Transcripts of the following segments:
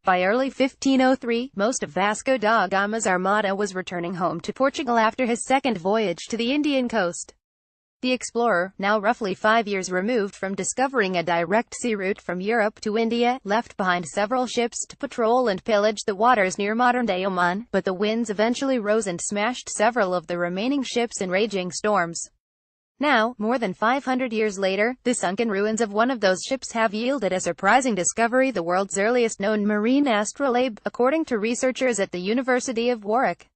By early 1503, most of Vasco da Gama's armada was returning home to Portugal after his second voyage to the Indian coast. The explorer, now roughly 5 years removed from discovering a direct sea route from Europe to India, left behind several ships to patrol and pillage the waters near modern-day Oman, but the winds eventually rose and smashed several of the remaining ships in raging storms. Now, more than 500 years later, the sunken ruins of one of those ships have yielded a surprising discovery: the world's earliest known marine astrolabe, according to researchers at the University of Warwick.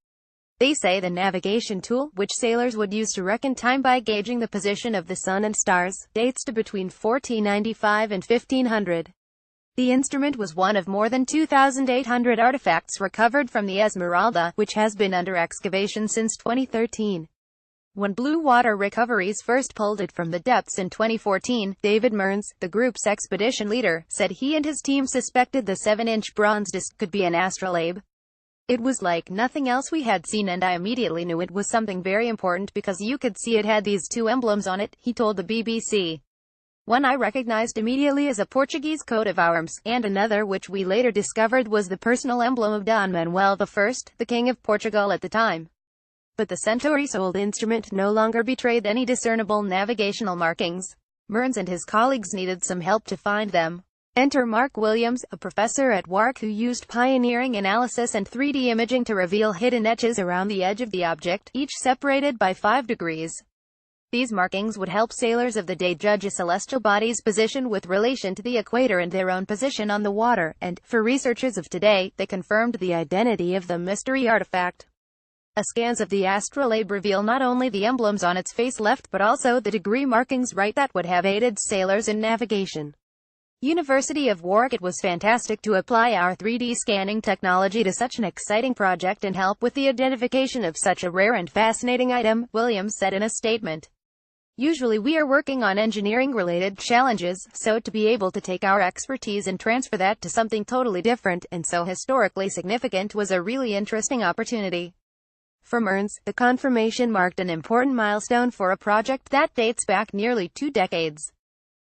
They say the navigation tool, which sailors would use to reckon time by gauging the position of the sun and stars, dates to between 1495 and 1500. The instrument was one of more than 2,800 artifacts recovered from the Esmeralda, which has been under excavation since 2013. When Blue Water Recoveries first pulled it from the depths in 2014, David Mearns, the group's expedition leader, said he and his team suspected the 7-inch bronze disc could be an astrolabe. It was like nothing else we had seen, and I immediately knew it was something very important because you could see it had these two emblems on it, he told the BBC. One I recognized immediately as a Portuguese coat of arms, and another which we later discovered was the personal emblem of Dom Manuel I, the King of Portugal at the time. But the centuries-old instrument no longer betrayed any discernible navigational markings. Mearns and his colleagues needed some help to find them. Enter Mark Williams, a professor at Warwick who used pioneering analysis and 3D imaging to reveal hidden etches around the edge of the object, each separated by 5 degrees. These markings would help sailors of the day judge a celestial body's position with relation to the equator and their own position on the water, and, for researchers of today, they confirmed the identity of the mystery artifact. Scans of the astrolabe reveal not only the emblems on its face left but also the degree markings right that would have aided sailors in navigation. University of Warwick: it was fantastic to apply our 3D scanning technology to such an exciting project and help with the identification of such a rare and fascinating item, Williams said in a statement. Usually we are working on engineering-related challenges, so to be able to take our expertise and transfer that to something totally different, and so historically significant, was a really interesting opportunity. For Mearns, the confirmation marked an important milestone for a project that dates back nearly 2 decades.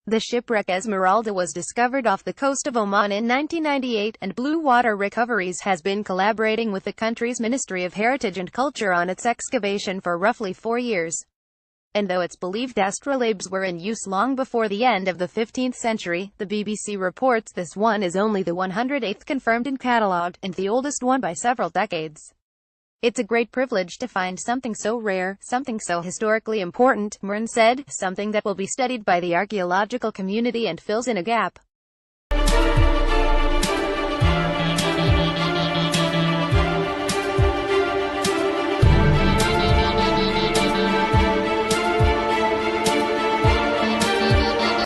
The shipwreck Esmeralda was discovered off the coast of Oman in 1998, and Blue Water Recoveries has been collaborating with the country's Ministry of Heritage and Culture on its excavation for roughly 4 years. And though it's believed astrolabes were in use long before the end of the 15th century, the BBC reports this one is only the 108th confirmed and catalogued, and the oldest one by several decades. It's a great privilege to find something so rare, something so historically important, Mearns said, something that will be studied by the archaeological community and fills in a gap.